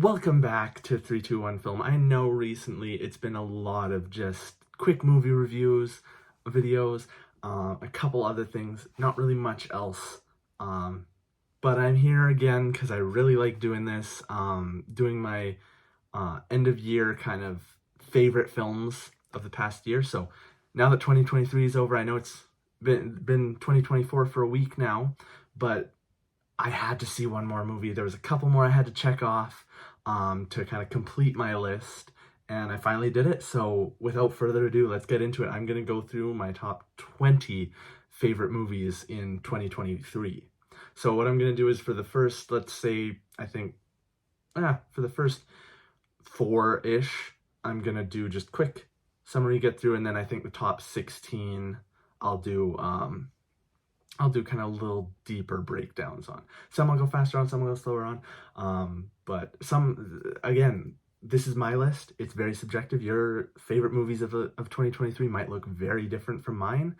Welcome back to 321 Film. I know recently it's been a lot of just quick movie reviews, videos, a couple other things, not really much else. But I'm here again because I really like doing this, doing my end of year kind of favorite films of the past year. So now that 2023 is over, I know it's been 2024 for a week now, but I had to see one more movie. There was a couple more I had to check off to kind of complete my list, and I finally did it. So without further ado, let's get into it. I'm going to go through my top 20 favorite movies in 2023. So what I'm going to do is for the first, let's say, for the first four-ish, I'm going to do just quick summary, get through, and then I think the top 16 I'll do kind of little deeper breakdowns on. Some I'll go faster on, some I'll go slower on. But some, again, this is my list. It's very subjective. Your favorite movies of 2023 might look very different from mine,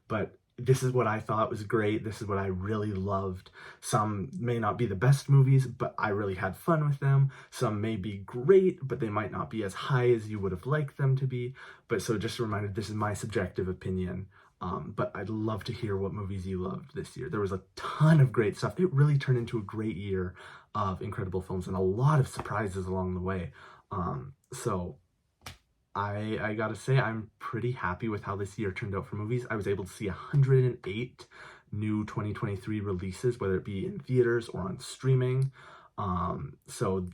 but this is what I thought was great. This is what I really loved. Some may not be the best movies, but I really had fun with them. Some may be great, but they might not be as high as you would have liked them to be. But so just a reminder, this is my subjective opinion. But I'd love to hear what movies you loved this year. There was a ton of great stuff. It really turned into a great year of incredible films and a lot of surprises along the way. So I gotta say, I'm pretty happy with how this year turned out for movies. I was able to see 108 new 2023 releases, whether it be in theaters or on streaming. So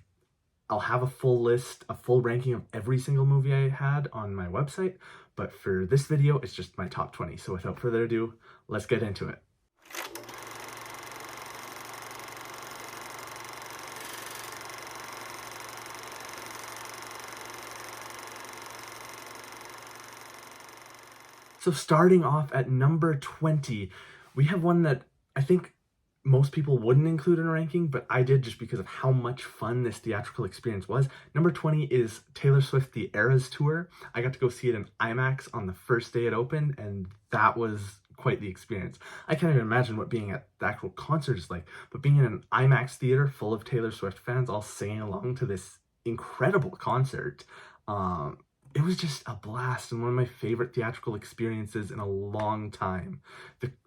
I'll have a full list, a full ranking of every single movie I had on my website, but for this video, it's just my top 20. So without further ado, let's get into it. So starting off at number 20, we have one that I think most people wouldn't include in a ranking, but I did just because of how much fun this theatrical experience was. Number 20 is Taylor Swift The Eras Tour. I got to go see it in IMAX on the first day it opened, and that was quite the experience. I can't even imagine what being at the actual concert is like, but being in an IMAX theater full of Taylor Swift fans all singing along to this incredible concert, it was just a blast and one of my favorite theatrical experiences in a long time.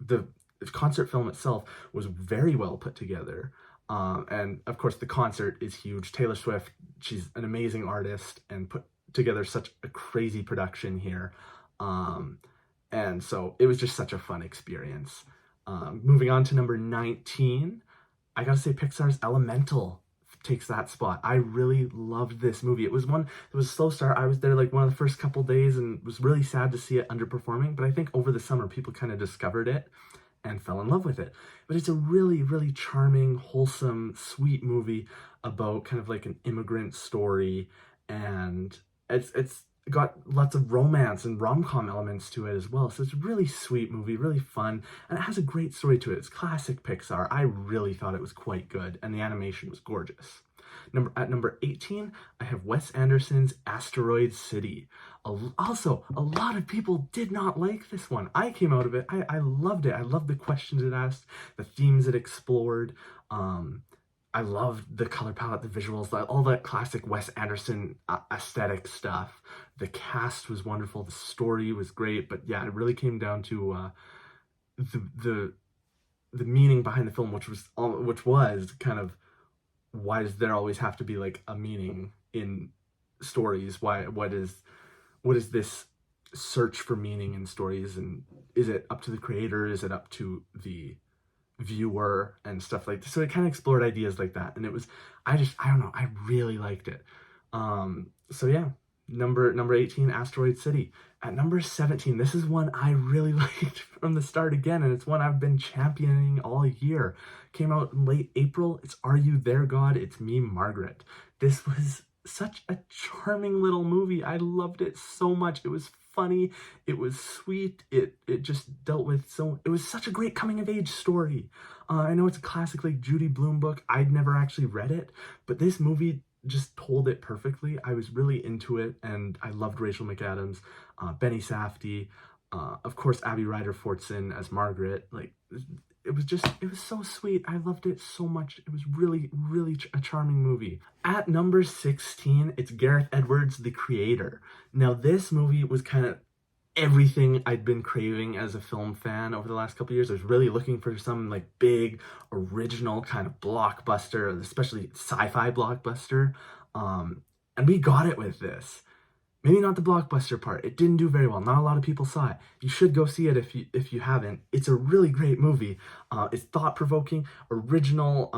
The concert film itself was very well put together. And of course the concert is huge. Taylor Swift, she's an amazing artist and put together such a crazy production here. And so it was just such a fun experience. Moving on to number 19, I gotta say Pixar's Elemental takes that spot. I really loved this movie. It was a slow start. I was there like one of the first couple days and was really sad to see it underperforming, but I think over the summer people kind of discovered it and fell in love with it. But it's a really, really charming, wholesome, sweet movie about kind of like an immigrant story, and it's got lots of romance and rom-com elements to it as well. So it's a really sweet movie, really fun, and it has a great story to it. It's classic Pixar. I really thought it was quite good, and the animation was gorgeous. At number 18, I have Wes Anderson's Asteroid City. Also, a lot of people did not like this one. I came out of it, I loved it. I loved the questions it asked, the themes it explored. I loved the color palette, the visuals, all that classic Wes Anderson aesthetic stuff. The cast was wonderful, the story was great, but yeah, it really came down to the meaning behind the film, which was kind of, why does there always have to be like a meaning in stories? What is this search for meaning in stories, and is it up to the creator? Is it up to the viewer and stuff like this? So it kind of explored ideas like that, and it was, I don't know, I really liked it. So yeah, number 18, Asteroid City. At number 17, this is one I really liked from the start again, and it's one I've been championing all year. Came out in late April. It's Are You There, God? It's Me, Margaret. This was such a charming little movie. I loved it so much. It was funny. It was sweet. It just dealt with it was such a great coming of age story. I know it's a classic like Judy Blume book. I'd never actually read it, but this movie just told it perfectly. I was really into it, and I loved Rachel McAdams, Benny Safdie, of course Abby Ryder Fortson as Margaret. Like, it was so sweet. I loved it so much. It was really, really a charming movie. At number 16, it's Gareth Edwards' The Creator. Now, this movie was kind of everything I'd been craving as a film fan over the last couple of years. I was really looking for some like big, original kind of blockbuster, especially sci-fi blockbuster. And we got it with this. Maybe not the blockbuster part. It didn't do very well. Not a lot of people saw it. You should go see it if you haven't. It's a really great movie. It's thought-provoking, original.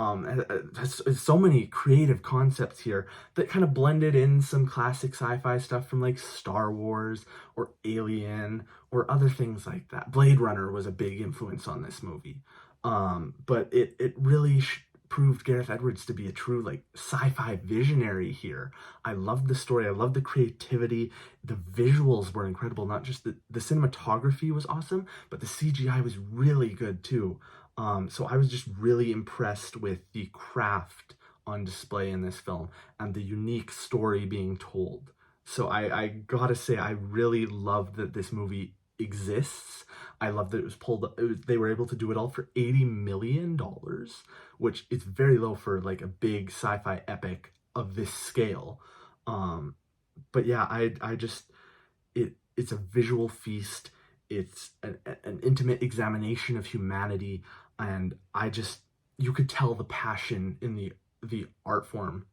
Has so many creative concepts here that kind of blended in some classic sci-fi stuff from like Star Wars or Alien or other things like that. Blade Runner was a big influence on this movie. But it really proved Gareth Edwards to be a true like sci-fi visionary here. I loved the story. I loved the creativity. The visuals were incredible. Not just the cinematography was awesome, but the CGI was really good too. So I was just really impressed with the craft on display in this film and the unique story being told. So I gotta say, I really loved that this movie exists. I love that it was pulled up. They were able to do it all for $80 million, which is very low for like a big sci-fi epic of this scale. But yeah, I just, it's a visual feast. It's an intimate examination of humanity. And you could tell the passion in the art form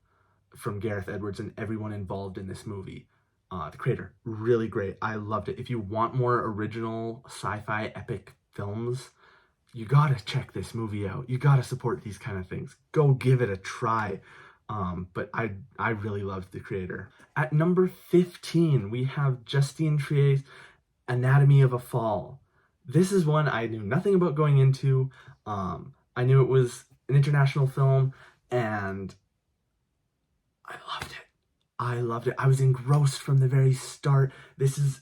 from Gareth Edwards and everyone involved in this movie. The Creator, really great. I loved it. If you want more original sci-fi epic films, you gotta check this movie out. You gotta support these kind of things. Go give it a try. But I really loved The Creator. At number 15, we have Justine Trier's Anatomy of a Fall. This is one I knew nothing about going into. I knew it was an international film, and I loved it. I was engrossed from the very start. This is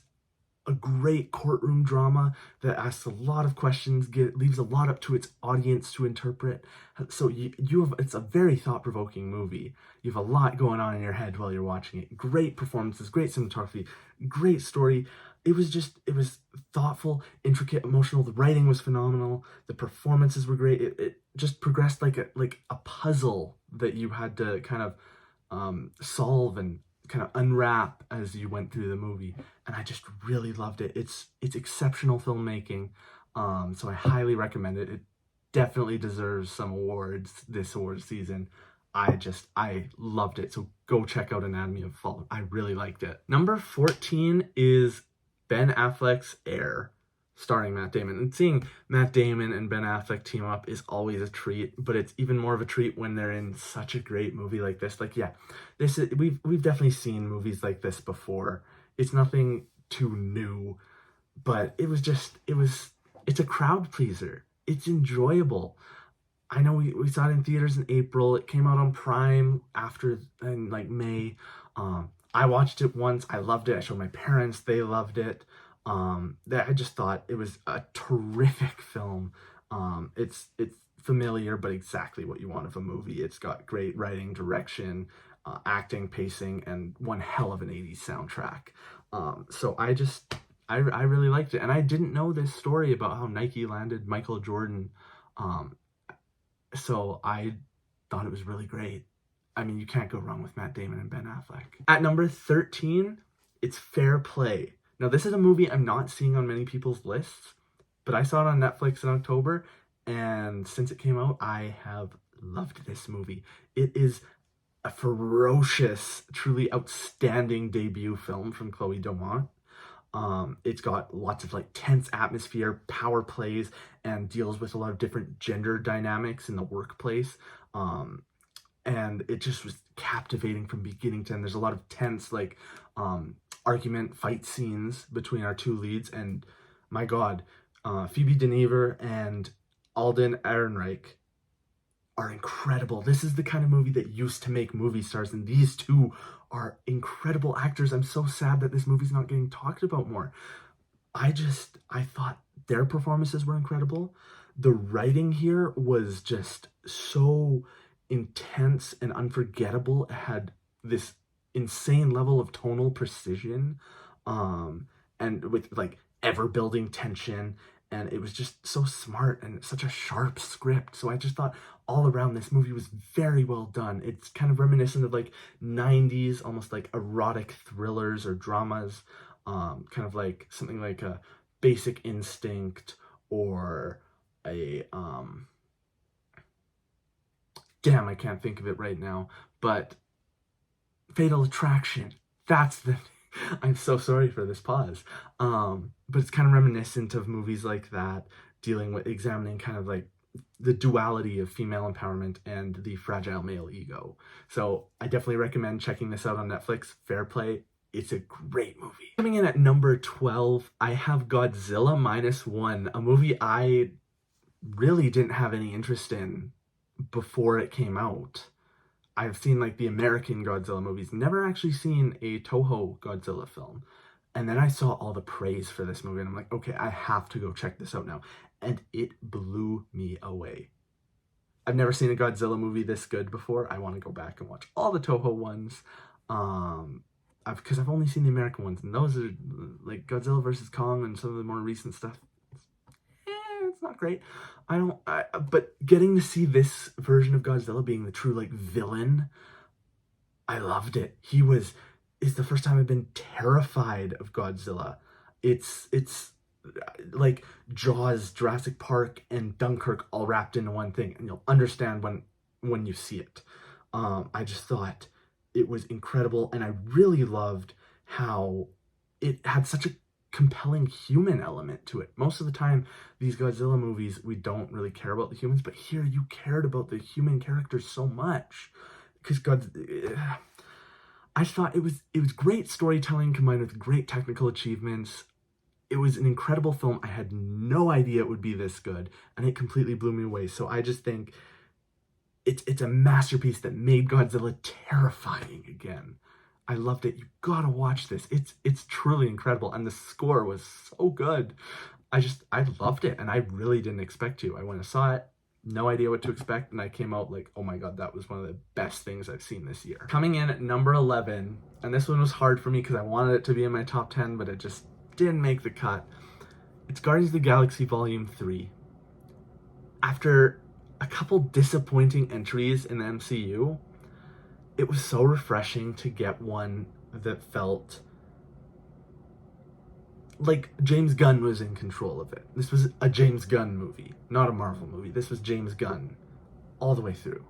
a great courtroom drama that asks a lot of questions, leaves a lot up to its audience to interpret. So it's a very thought-provoking movie. You have a lot going on in your head while you're watching it. Great performances, great cinematography, great story. It was thoughtful, intricate, emotional. The writing was phenomenal. The performances were great. It just progressed like a puzzle that you had to kind of solve and kind of unwrap as you went through the movie, and I just really loved it. It's exceptional filmmaking, so I highly recommend it. It definitely deserves some awards this award season. I loved it, so go check out Anatomy of a Fall. I really liked it. Number 14 is Ben Affleck's Air, starring Matt Damon. And seeing Matt Damon and Ben Affleck team up is always a treat, but it's even more of a treat when they're in such a great movie like this. Like, yeah, we've definitely seen movies like this before. It's nothing too new, but it's a crowd pleaser. It's enjoyable. I know we saw it in theaters in April. It came out on Prime in like May. I watched it once. I loved it. I showed my parents. They loved it. That I just thought it was a terrific film. It's familiar, but exactly what you want of a movie. It's got great writing, direction, acting, pacing, and one hell of an 80s soundtrack. So I really liked it. And I didn't know this story about how Nike landed Michael Jordan. So I thought it was really great. I mean, you can't go wrong with Matt Damon and Ben Affleck. At number 13, it's Fair Play. Now, this is a movie I'm not seeing on many people's lists, but I saw it on Netflix in October, and since it came out, I have loved this movie. It is a ferocious, truly outstanding debut film from Chloe Domont. It's got lots of like tense atmosphere, power plays, and deals with a lot of different gender dynamics in the workplace. And it just was captivating from beginning to end. There's a lot of tense like argument fight scenes between our two leads, and my god, Phoebe Denever and Alden Ehrenreich are incredible. This is the kind of movie that used to make movie stars, and these two are incredible actors. I'm so sad that this movie's not getting talked about more. I thought their performances were incredible. The writing here was just so intense and unforgettable. It had this insane level of tonal precision, and with like ever building tension and it was just so smart and such a sharp script. So I just thought all around this movie was very well done. It's kind of reminiscent of like 90s, almost like erotic thrillers or dramas, kind of like something like a Basic Instinct or a damn, I can't think of it right now, but Fatal Attraction. That's the I'm so sorry for this pause. But it's kind of reminiscent of movies like that, dealing with examining kind of like the duality of female empowerment and the fragile male ego. So I definitely recommend checking this out on Netflix. Fair play. It's a great movie. Coming in at number 12, I have Godzilla Minus One, a movie I really didn't have any interest in before it came out. I've seen like the American Godzilla movies, never actually seen a Toho Godzilla film. And then I saw all the praise for this movie and I'm like, okay, I have to go check this out now. And it blew me away. I've never seen a Godzilla movie this good before. I want to go back and watch all the Toho ones. Because I've only seen the American ones, and those are like Godzilla vs. Kong and some of the more recent stuff. It's not great. But getting to see this version of Godzilla being the true like villain, I loved it. It's the first time I've been terrified of Godzilla. It's like Jaws, Jurassic Park, and Dunkirk all wrapped into one thing, and you'll understand when you see it. I just thought it was incredible, and I really loved how it had such a compelling human element to it. Most of the time, these Godzilla movies, we don't really care about the humans, but here you cared about the human characters so much. Because I just thought it was great storytelling combined with great technical achievements. It was an incredible film. I had no idea it would be this good, and it completely blew me away. So I just think it's a masterpiece that made Godzilla terrifying again. I loved it. You gotta watch this. It's truly incredible, and the score was so good. I loved it, and I really didn't expect to. I went and saw it, no idea what to expect, and I came out like, oh my god, that was one of the best things I've seen this year. Coming in at number 11, and this one was hard for me because I wanted it to be in my top 10, but it just didn't make the cut. It's Guardians of the Galaxy Volume 3. After a couple disappointing entries in the MCU, it was so refreshing to get one that felt like James Gunn was in control of it. This was a James Gunn movie, not a Marvel movie. This was James Gunn all the way through.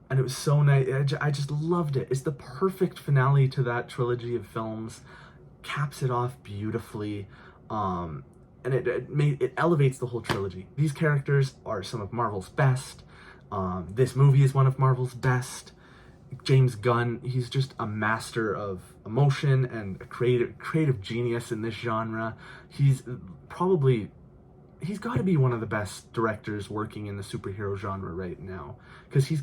And it was so nice. I just loved it. It's the perfect finale to that trilogy of films. Caps it off beautifully. And it elevates the whole trilogy. These characters are some of Marvel's best. This movie is one of Marvel's best. James Gunn, he's just a master of emotion and a creative genius in this genre. He's got to be one of the best directors working in the superhero genre right now, because he's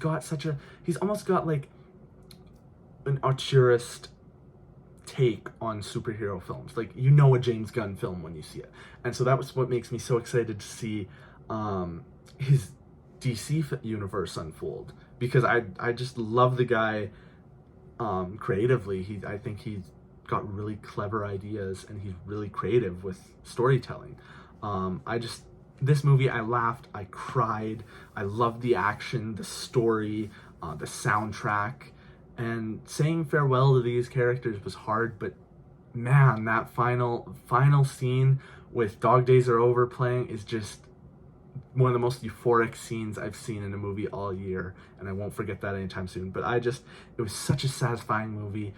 almost got like an auteurist take on superhero films. Like, you know a James Gunn film when you see it. And so that was what makes me so excited to see his DC universe unfold, because I just love the guy creatively. I think he's got really clever ideas, and he's really creative with storytelling. This movie, I laughed, I cried, I loved the action, the story, the soundtrack. And saying farewell to these characters was hard, but man, that final scene with Dog Days Are Over playing is just one of the most euphoric scenes I've seen in a movie all year, and I won't forget that anytime soon. But it was such a satisfying movie.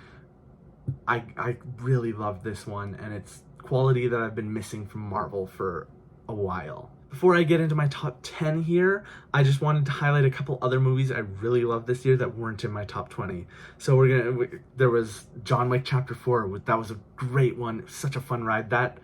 I really loved this one, and it's quality that I've been missing from Marvel for a while. Before I get into my top 10 here, I just wanted to highlight a couple other movies I really loved this year that weren't in my top 20. So there was John Wick Chapter 4. That was a great one. It was such a fun ride. That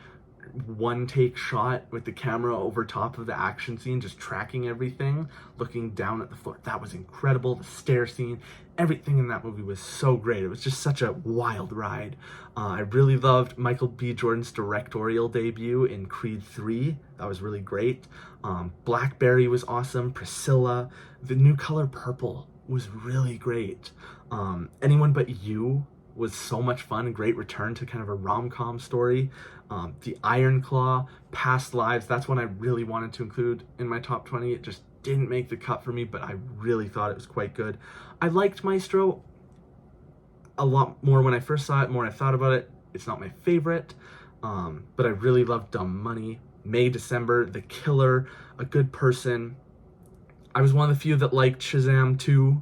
one take shot with the camera over top of the action scene, just tracking everything, looking down at the floor, that was incredible. The stair scene, everything in that movie was so great. It was just such a wild ride. I really loved Michael B. Jordan's directorial debut in Creed 3. That was really great. Blackberry was awesome. Priscilla, The New Color Purple was really great. Anyone But You was so much fun, a great return to kind of a rom-com story. The Iron Claw, Past Lives, that's one I really wanted to include in my top 20. It just didn't make the cut for me, but I really thought it was quite good. I liked Maestro a lot more when I first saw it, more I thought about it. It's not my favorite, but I really loved Dumb Money, May, December, The Killer, A Good Person. I was one of the few that liked Shazam 2,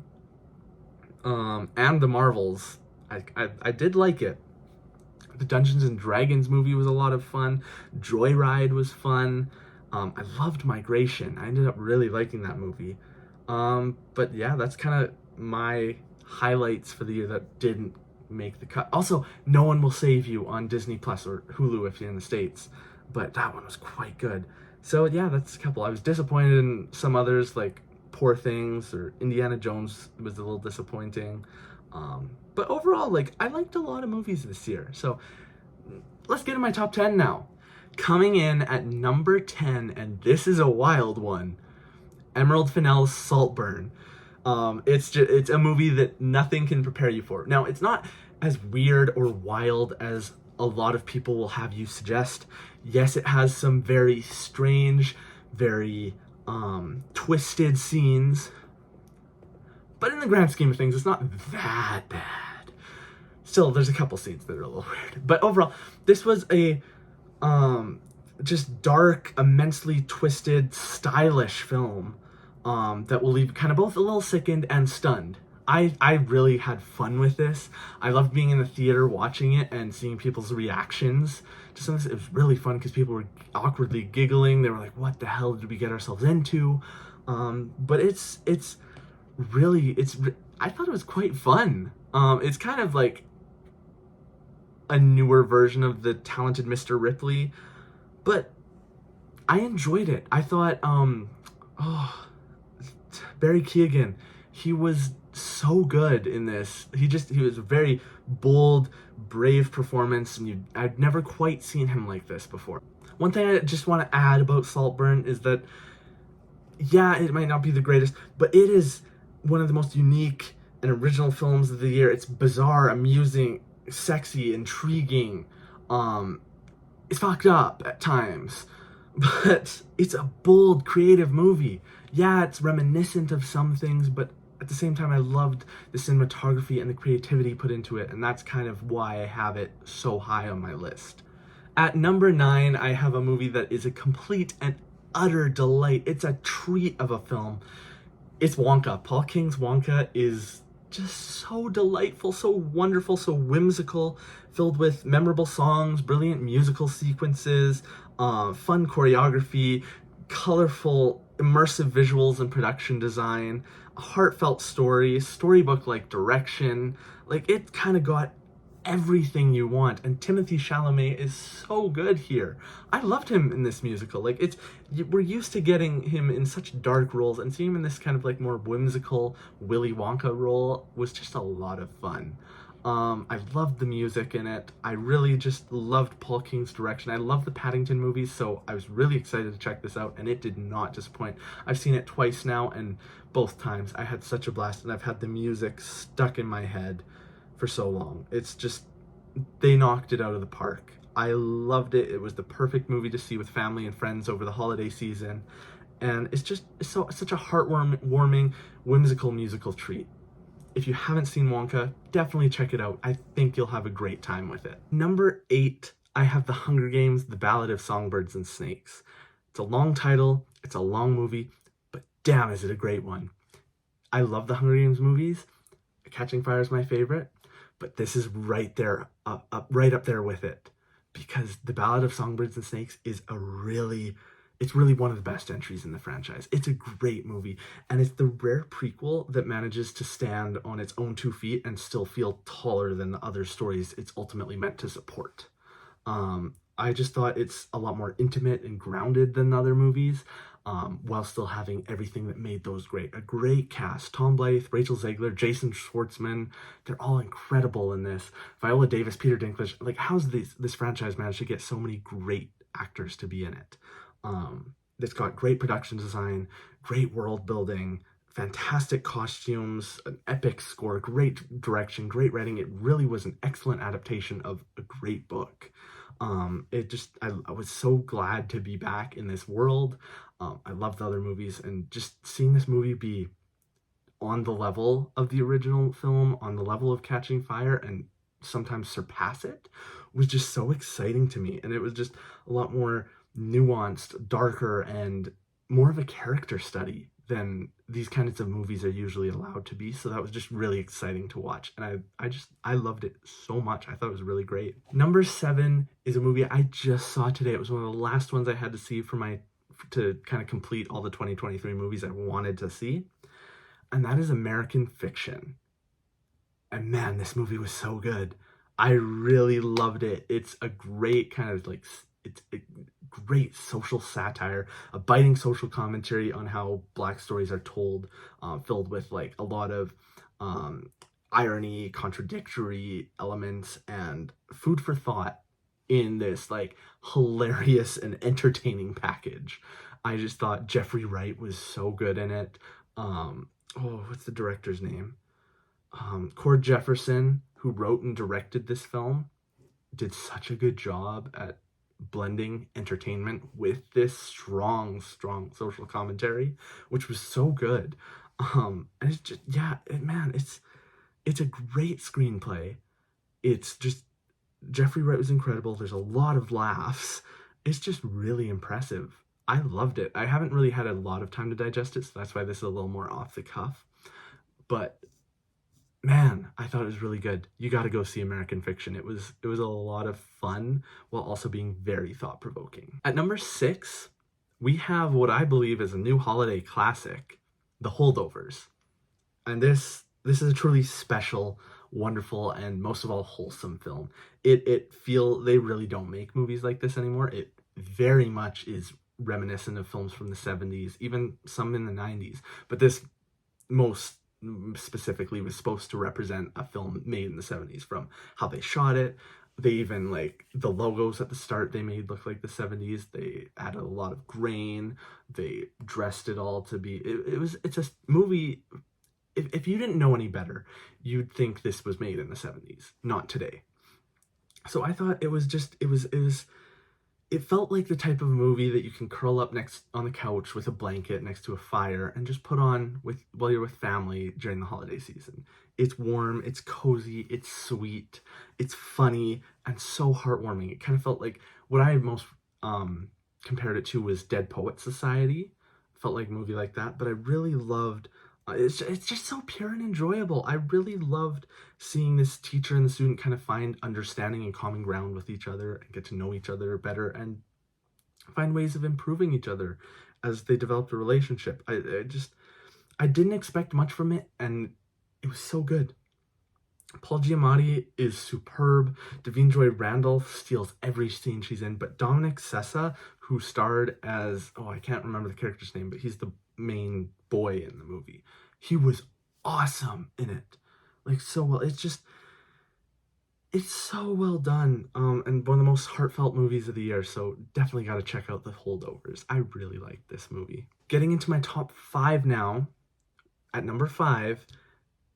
and The Marvels. I did like it. The Dungeons and Dragons movie was a lot of fun. Joyride was fun. I loved Migration. I ended up really liking that movie. But yeah, that's kind of my highlights for the year that didn't make the cut. Also, No One Will Save You on Disney Plus or Hulu if you're in the States. But that one was quite good. So yeah, that's a couple. I was disappointed in some others like Poor Things or Indiana Jones was a little disappointing. But overall, like, I liked a lot of movies this year. So let's get in my top 10 now. Coming in at number 10, and this is a wild one, Emerald Fennell's Saltburn. It's a movie that nothing can prepare you for. Now, it's not as weird or wild as a lot of people will have you suggest. Yes, it has some very strange, very twisted scenes, but in the grand scheme of things, it's not that bad. Still, there's a couple scenes that are a little weird. But overall, this was a just dark, immensely twisted, stylish film that will leave kind of both a little sickened and stunned. I really had fun with this. I loved being in the theater watching it and seeing people's reactions to some of this. It was really fun because people were awkwardly giggling. They were like, what the hell did we get ourselves into? But I thought it was quite fun. It's kind of like a newer version of the Talented Mr. Ripley, but I enjoyed it. I thought, Barry Keoghan, he was so good in this. He was a very bold, brave performance, and I'd never quite seen him like this before. One thing I just want to add about Saltburn is that, yeah, it might not be the greatest, but it is one of the most unique and original films of the year. It's bizarre, amusing, sexy, intriguing. It's fucked up at times, but it's a bold, creative movie. Yeah, it's reminiscent of some things, but at the same time, I loved the cinematography and the creativity put into it, and that's kind of why I have it so high on my list. At number 9, I have a movie that is a complete and utter delight. It's a treat of a film. It's Wonka. Paul King's Wonka is just so delightful, so wonderful, so whimsical, filled with memorable songs, brilliant musical sequences, fun choreography, colorful, immersive visuals and production design, a heartfelt story, storybook-like direction. Like, it kind of got everything you want, and Timothée Chalamet is so good here. I loved him in this musical. Like, we're used to getting him in such dark roles, and seeing him in this kind of like more whimsical Willy Wonka role was just a lot of fun. I loved the music in it. I really just loved Paul King's direction. I love the Paddington movies, so I was really excited to check this out, and it did not disappoint. I've seen it twice now, and both times I had such a blast, and I've had the music stuck in my head for so long. It's just, they knocked it out of the park. I loved it. It was the perfect movie to see with family and friends over the holiday season, and it's such a heartwarming, whimsical musical treat. If you haven't seen Wonka, definitely check it out. I think you'll have a great time with it. Number 8, I have The Hunger Games, The Ballad of Songbirds and Snakes. It's a long title, it's a long movie, but damn is it a great one. I love the Hunger Games movies. Catching Fire is my favorite, but this is right there, right up there with it, because The Ballad of Songbirds and Snakes is it's really one of the best entries in the franchise. It's a great movie, and it's the rare prequel that manages to stand on its own 2 feet and still feel taller than the other stories it's ultimately meant to support. I just thought it's a lot more intimate and grounded than the other movies, while still having everything that made those great. A great cast. Tom Blythe, Rachel Zegler, Jason Schwartzman. They're all incredible in this. Viola Davis, Peter Dinklage. Like, how's this franchise managed to get so many great actors to be in it? It's got great production design, great world building, fantastic costumes, an epic score, great direction, great writing. It really was an excellent adaptation of a great book. I was so glad to be back in this world. I loved the other movies, and just seeing this movie be on the level of the original film, on the level of Catching Fire, and sometimes surpass it, was just so exciting to me. And it was just a lot more nuanced, darker, and more of a character study than these kinds of movies are usually allowed to be. So that was just really exciting to watch. And I loved it so much. I thought it was really great. Number 7 is a movie I just saw today. It was one of the last ones I had to see to kind of complete all the 2023 movies I wanted to see. And that is American Fiction. And man, this movie was so good. I really loved it. It's a great kind of like, it's a great social satire, a biting social commentary on how Black stories are told, filled with like a lot of irony, contradictory elements, and food for thought in this like hilarious and entertaining package. I just thought Jeffrey Wright was so good in it. What's the director's name? Cord Jefferson, who wrote and directed this film, did such a good job at blending entertainment with this strong social commentary, which was so good. And it's just, man, it's a great screenplay. It's just, Jeffrey Wright was incredible. There's a lot of laughs. It's just really impressive. I loved it. I haven't really had a lot of time to digest it, so that's why this is a little more off the cuff. But man, I thought it was really good. You got to go see American Fiction. It was a lot of fun while also being very thought-provoking. At number 6, we have what I believe is a new holiday classic, The Holdovers. And this is a truly special, wonderful, and most of all wholesome film. They really don't make movies like this anymore. It very much is reminiscent of films from the 70s, even some in the 90s. But this most specifically was supposed to represent a film made in the 70s, from how they shot it. They even, like, the logos at the start they made look like the 70s. They added a lot of grain. They dressed it all to be, it's a movie, if you didn't know any better, you'd think this was made in the 70s, not today. So I thought it felt like the type of movie that you can curl up next on the couch with a blanket next to a fire and just put on while you're with family during the holiday season. It's warm, it's cozy, it's sweet, it's funny, and so heartwarming. It kind of felt like what I most compared it to was Dead Poets Society. It felt like a movie like that, but I really loved. It's just so pure and enjoyable. I really loved seeing this teacher and the student kind of find understanding and common ground with each other and get to know each other better and find ways of improving each other as they developed a relationship. I didn't expect much from it, and it was so good. Paul Giamatti is superb. Davine Joy Randolph steals every scene she's in, but Dominic Sessa, who starred as, I can't remember the character's name, but he's the main boy in the movie. He was awesome in it. Like, so well. It's so well done. And one of the most heartfelt movies of the year, so definitely got to check out The Holdovers. I really liked this movie. Getting into my top 5 now, at number 5,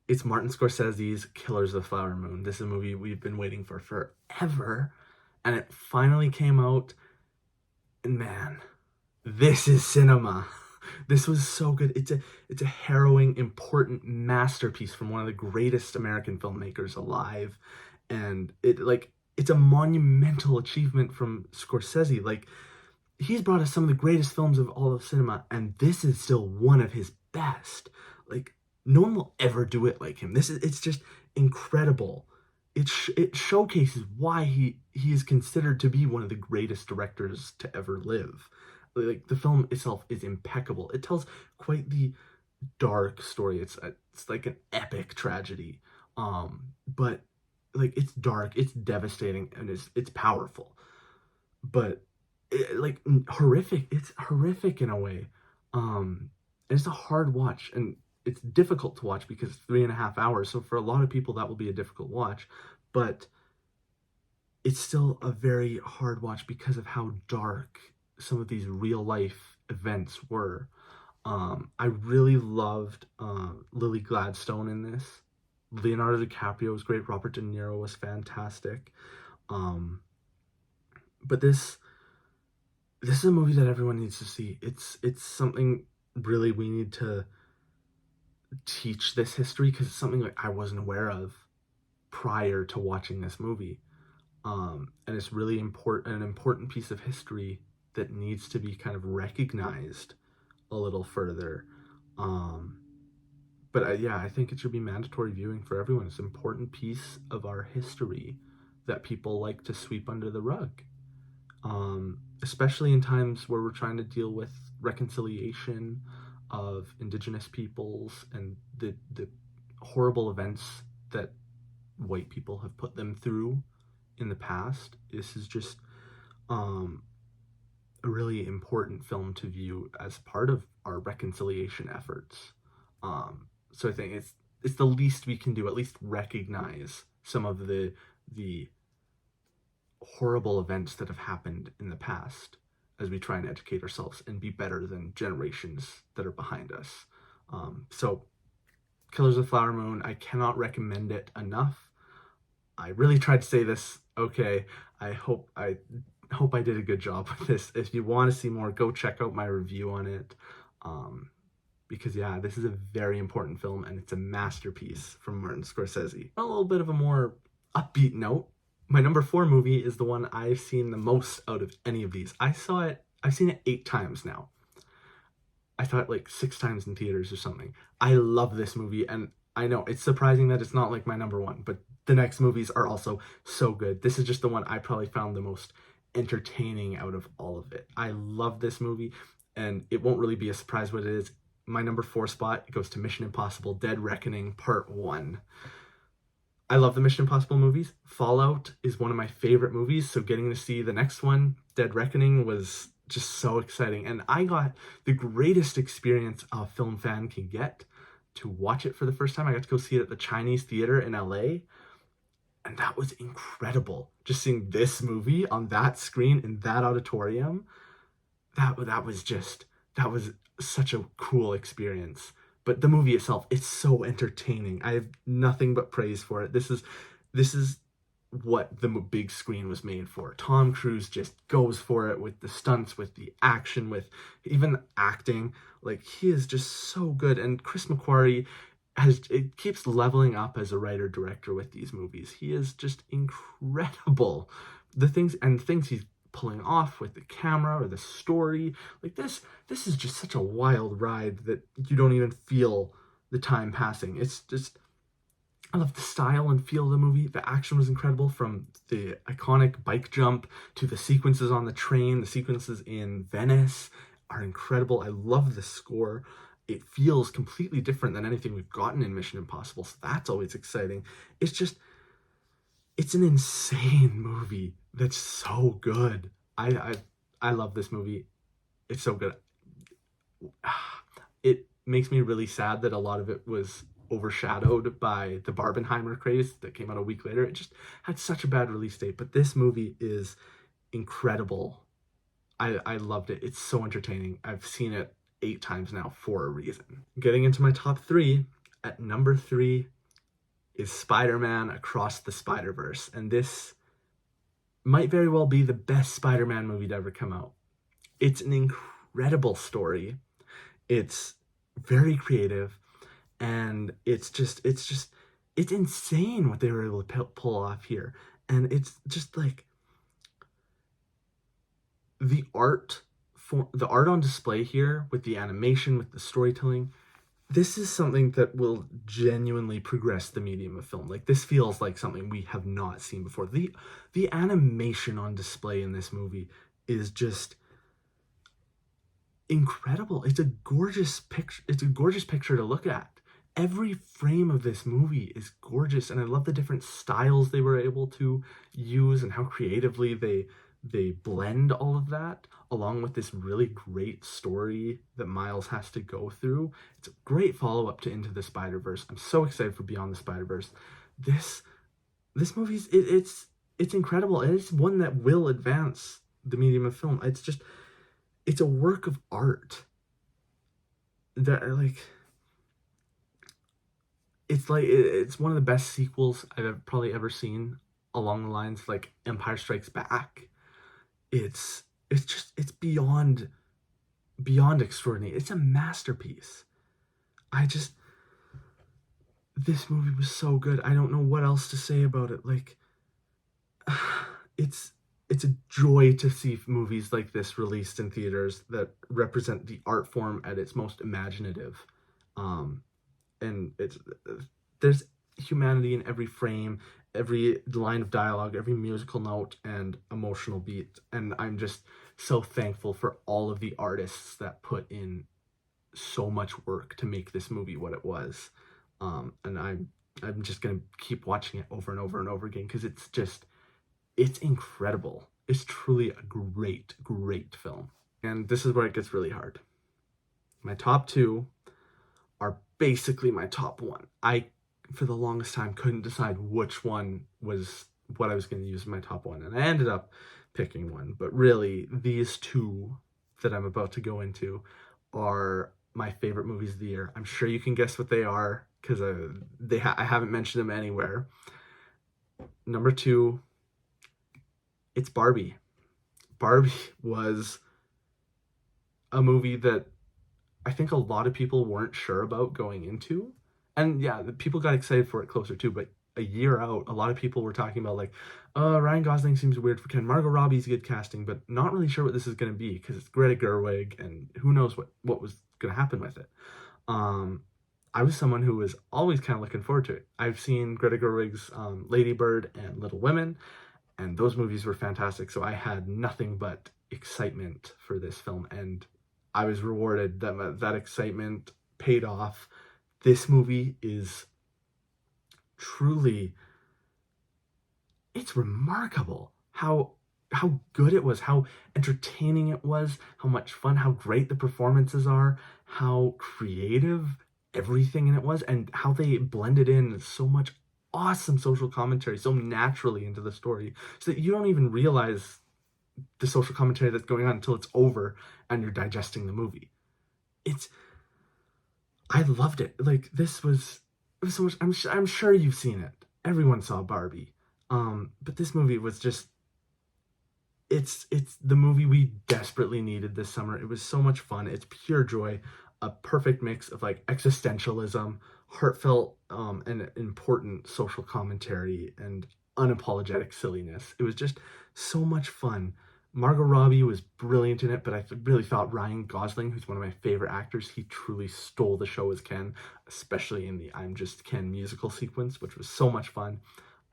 it's Martin Scorsese's Killers of the Flower Moon. This is a movie we've been waiting for forever, and it finally came out, and man, this is cinema. This was so good. It's a harrowing, important masterpiece from one of the greatest American filmmakers alive, and it's a monumental achievement from Scorsese. Like, he's brought us some of the greatest films of all of cinema, and this is still one of his best. Like, no one will ever do it like him. It's just incredible. It showcases why he is considered to be one of the greatest directors to ever live. Like, the film itself is impeccable. It tells quite the dark story. It's like an epic tragedy. But like, it's dark, it's devastating, and it's powerful. But horrific. It's horrific in a way. And it's a hard watch, and it's difficult to watch because it's 3.5 hours. So for a lot of people, that will be a difficult watch. But it's still a very hard watch because of how dark some of these real life events were. I really loved Lily Gladstone in this. Leonardo DiCaprio was great. Robert De Niro was fantastic. Um, but this is a movie that everyone needs to see. It's something really we need to teach this history, because it's something like I wasn't aware of prior to watching this movie. And it's really an important piece of history that needs to be kind of recognized a little further. But yeah, I think it should be mandatory viewing for everyone. It's an important piece of our history that people like to sweep under the rug, especially in times where we're trying to deal with reconciliation of Indigenous peoples and the horrible events that white people have put them through in the past. This is just a really important film to view as part of our reconciliation efforts. So I think it's the least we can do, at least recognize some of the horrible events that have happened in the past as we try and educate ourselves and be better than generations that are behind us. So Killers of the Flower Moon, I cannot recommend it enough. I really tried to say this okay. I hope I did a good job with this. If you want to see more, go check out my review on it. Because yeah, this is a very important film and it's a masterpiece from Martin Scorsese. A little bit of a more upbeat note. My number 4 movie is the one I've seen the most out of any of these. I've seen it 8 times now. I saw it like 6 times in theaters or something. I love this movie, and I know it's surprising that it's not like my number 1, but the next movies are also so good. This is just the one I probably found the most entertaining out of all of it. I love this movie, and it won't really be a surprise what it is. My number 4 spot goes to Mission Impossible Dead Reckoning Part 1. I love the Mission Impossible movies. Fallout is one of my favorite movies, so getting to see the next one, Dead Reckoning, was just so exciting. And I got the greatest experience a film fan can get to watch it for the first time. I got to go see it at the Chinese Theater in LA, and that was incredible. Just seeing this movie on that screen in that auditorium, that was such a cool experience. But the movie itself, it's so entertaining. I have nothing but praise for it. This is what the big screen was made for. Tom Cruise just goes for it with the stunts, with the action, with even the acting. Like, he is just so good. And Chris McQuarrie it keeps leveling up as a writer director with these movies. He is just incredible. The things he's pulling off with the camera or the story, like this is just such a wild ride that you don't even feel the time passing. It's just, I love the style and feel of the movie. The action was incredible, from the iconic bike jump to the sequences on the train. The sequences in Venice are incredible. I love the score. It feels completely different than anything we've gotten in Mission Impossible, so that's always exciting. It's an insane movie that's so good. I love this movie. It's so good. It makes me really sad that a lot of it was overshadowed by the Barbenheimer craze that came out a week later. It just had such a bad release date, but this movie is incredible. I loved it. It's so entertaining. I've seen it 8 times now for a reason. Getting into my top 3, at number 3 is Spider-Man Across the Spider-Verse, and this might very well be the best Spider-Man movie to ever come out. It's an incredible story. It's very creative, and it's insane what they were able to pull off here. And it's just like the art on display here, with the animation, with the storytelling. This is something that will genuinely progress the medium of film. Like, this feels like something we have not seen before. The animation on display in this movie is just incredible. It's a gorgeous picture to look at. Every frame of this movie is gorgeous, and I love the different styles they were able to use and how creatively they blend all of that along with this really great story that Miles has to go through. It's a great follow-up to Into the Spider-Verse. I'm so excited for Beyond the Spider-Verse. This movie's it's incredible, and it's one that will advance the medium of film. It's a work of art. that like it's one of the best sequels I've probably ever seen, along the lines like Empire Strikes Back. It's it's beyond extraordinary. It's a masterpiece. I just This movie was so good. I don't know what else to say about it. Like, it's it's a joy to see movies like this released in theaters that represent the art form at its most imaginative. Um, and there's humanity in every frame, every line of dialogue, every musical note and emotional beat. And I'm just so thankful for all of the artists that put in so much work to make this movie what it was. And I'm just gonna keep watching it over and over and over again because it's incredible. It's truly a great film. And this is where it gets really hard. My top two are basically my top one. I, for the longest time, couldn't decide which one was what I was going to use in my top one, and I ended up picking one. But really, these two that I'm about to go into are my favorite movies of the year. I'm sure you can guess what they are because I haven't mentioned them anywhere. Number two, it's Barbie. Barbie was a movie that I think a lot of people weren't sure about going into. And yeah, the people got excited for it closer too, but a year out, a lot of people were talking about like, Ryan Gosling seems weird for Ken. Margot Robbie's good casting, but not really sure what this is going to be because it's Greta Gerwig and who knows what was going to happen with it. I was someone who was always kind of looking forward to it. I've seen Greta Gerwig's Lady Bird and Little Women, and those movies were fantastic. So I had nothing but excitement for this film, and I was rewarded. That excitement paid off. This movie is truly, it's remarkable how good it was, how entertaining it was, how much fun, how great the performances are, how creative everything in it was, and how they blended in so much awesome social commentary so naturally into the story so that you don't even realize the social commentary that's going on until it's over and you're digesting the movie. I loved it. Like, it was so much. I'm sure you've seen it. Everyone saw Barbie. But this movie was just, it's the movie we desperately needed this summer. It was so much fun. It's pure joy, a perfect mix of like existentialism, heartfelt, and important social commentary, and unapologetic silliness. It was just so much fun. Margot Robbie was brilliant in it, but I really thought Ryan Gosling, who's one of my favorite actors, he truly stole the show as Ken, especially in the I'm Just Ken musical sequence, which was so much fun.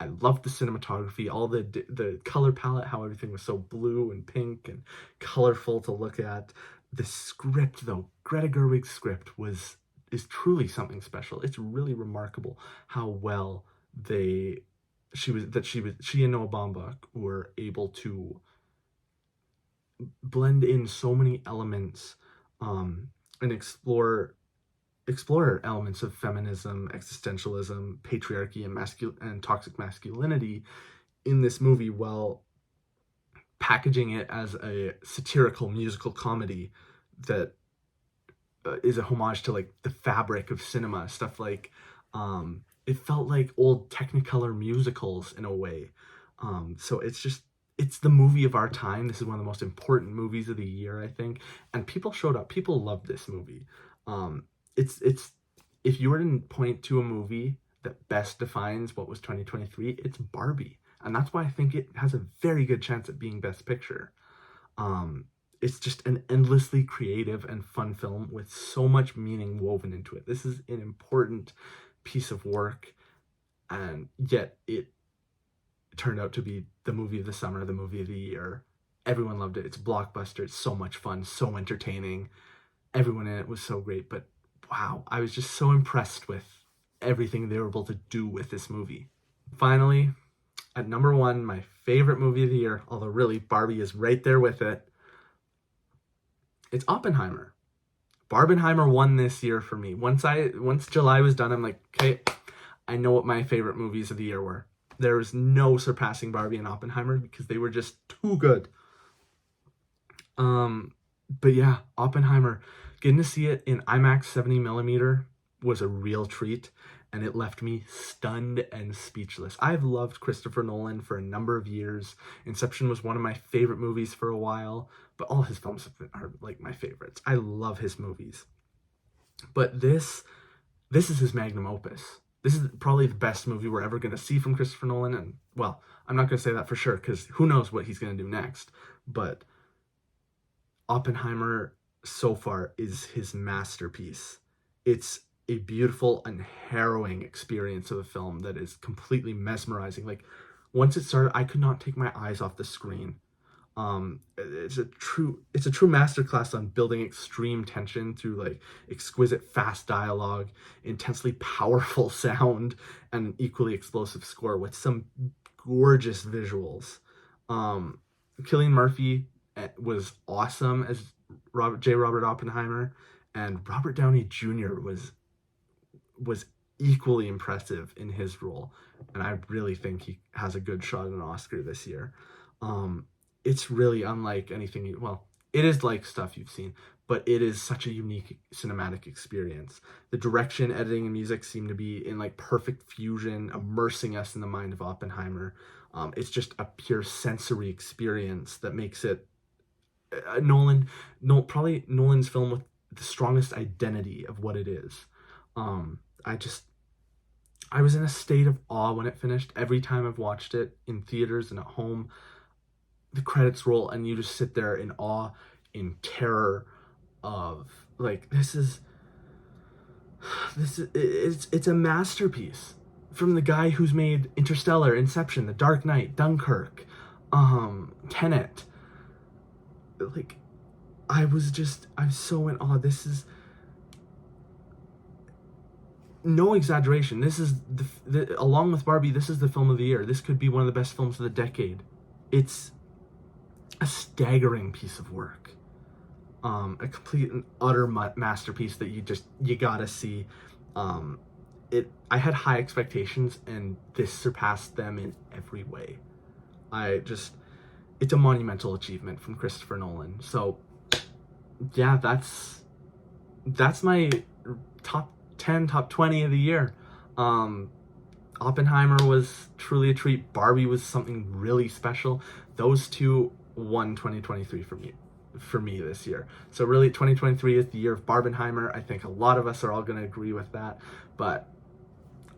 I loved the cinematography, all the color palette, how everything was so blue and pink and colorful to look at. The script, though, Greta Gerwig's script is truly something special. It's really remarkable how well she and Noah Baumbach were able to blend in so many elements, and explore elements of feminism, existentialism, patriarchy, and toxic masculinity in this movie, while packaging it as a satirical musical comedy that is a homage to like the fabric of cinema, stuff like it felt like old Technicolor musicals in a way. So it's the movie of our time. This is one of the most important movies of the year, I think, and people showed up. People loved this movie. It's if you were to point to a movie that best defines what was 2023, it's Barbie, and that's why I think it has a very good chance at being Best Picture. It's just an endlessly creative and fun film with so much meaning woven into it. This is an important piece of work, and yet it turned out to be the movie of the summer, the movie of the year. Everyone loved it. It's a blockbuster. It's so much fun, so entertaining. Everyone in it was so great, but wow, I was just so impressed with everything they were able to do with this movie. Finally, at number one, my favorite movie of the year, although really Barbie is right there with it, it's Oppenheimer. Barbenheimer won this year for me. Once July was done, I'm like, okay, I know what my favorite movies of the year were. There was no surpassing Barbie and Oppenheimer because they were just too good. But yeah, Oppenheimer getting to see it in IMAX 70mm was a real treat, and it left me stunned and speechless. I've loved Christopher Nolan for a number of years. Inception was one of my favorite movies for a while, but all his films are like my favorites. I love his movies. But this is his magnum opus. This is probably the best movie we're ever going to see from Christopher Nolan, and, well, I'm not going to say that for sure, because who knows what he's going to do next, but Oppenheimer so far is his masterpiece. It's a beautiful and harrowing experience of a film that is completely mesmerizing. Like, once it started, I could not take my eyes off the screen. It's a true masterclass on building extreme tension through like exquisite fast dialogue, intensely powerful sound, and an equally explosive score with some gorgeous visuals. Cillian Murphy was awesome as Robert Oppenheimer, and Robert Downey Jr. was equally impressive in his role, and I really think he has a good shot at an Oscar this year. It's really unlike anything, well, it is like stuff you've seen, but it is such a unique cinematic experience. The direction, editing, and music seem to be in like perfect fusion, immersing us in the mind of Oppenheimer. It's just a pure sensory experience that makes it probably Nolan's film with the strongest identity of what it is. I was in a state of awe when it finished. Every time I've watched it in theaters and at home, the credits roll and you just sit there in awe, in terror of, like, it's a masterpiece from the guy who's made Interstellar, Inception, The Dark Knight, Dunkirk, Tenet. Like, I'm so in awe. This is no exaggeration. This is along with Barbie, this is the film of the year. This could be one of the best films of the decade. It's a staggering piece of work. A complete and utter masterpiece that you gotta see. I had high expectations, and this surpassed them in every way. It's a monumental achievement from Christopher Nolan. So, yeah, that's my top 10, top 20 of the year. Oppenheimer was truly a treat. Barbie was something really special. Those two won 2023 for me this year. So really, 2023 is the year of Barbenheimer. I think a lot of us are all going to agree with that. But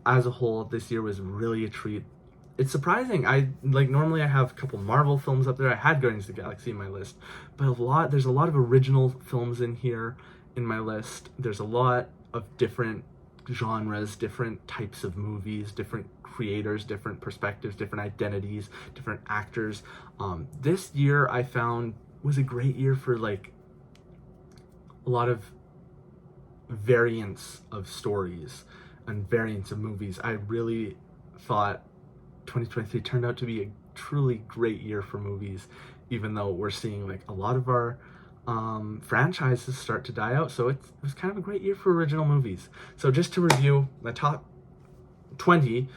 as a whole, this year was really a treat. It's surprising. Normally I have a couple Marvel films up there. I had Guardians of the Galaxy in my list, but there's a lot of original films in here in my list. There's a lot of different genres, different types of movies, different creators, different perspectives, different identities, different actors. This year I found was a great year for like a lot of variants of stories and variants of movies. I really thought 2023 turned out to be a truly great year for movies, even though we're seeing like a lot of our franchises start to die out. So it was kind of a great year for original movies. So just to review my top 20,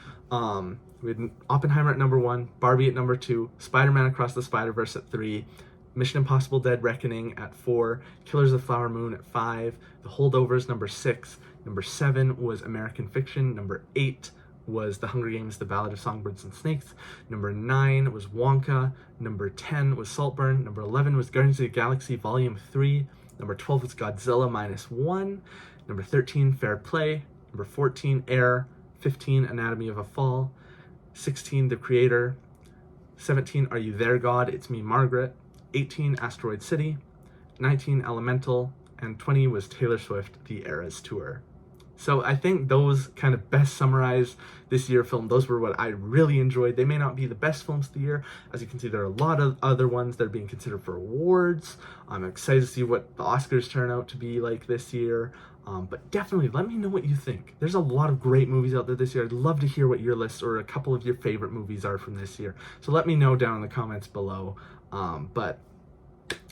we had Oppenheimer at number 1, Barbie at number 2, Spider-Man Across the Spider-Verse at 3, Mission Impossible Dead Reckoning at 4, Killers of the Flower Moon at 5, The Holdovers number 6, number 7 was American Fiction, number 8 was The Hunger Games, The Ballad of Songbirds and Snakes, number 9 was Wonka, number 10 was Saltburn, number 11 was Guardians of the Galaxy Volume 3, number 12 was Godzilla Minus One, number 13 Fair Play, number 14 Air, 15 Anatomy of a Fall, 16 The Creator, 17 Are You There God? It's Me Margaret, 18 Asteroid City, 19 Elemental, and 20 was Taylor Swift The Eras Tour. So I think those kind of best summarize this year film. Those were what I really enjoyed. They may not be the best films of the year. As you can see, there are a lot of other ones that are being considered for awards. I'm excited to see what the Oscars turn out to be like this year. But definitely let me know what you think. There's a lot of great movies out there this year. I'd love to hear what your list or a couple of your favorite movies are from this year. So let me know down in the comments below. But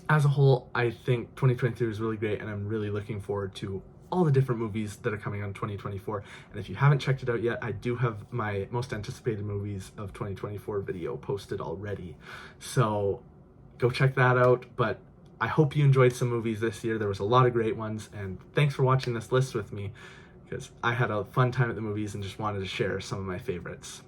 as a whole, I think 2023 is really great, and I'm really looking forward to all the different movies that are coming on 2024. And if you haven't checked it out yet, I do have my most anticipated movies of 2024 video posted already. So go check that out. But I hope you enjoyed some movies this year. There was a lot of great ones, and thanks for watching this list with me, because I had a fun time at the movies and just wanted to share some of my favorites.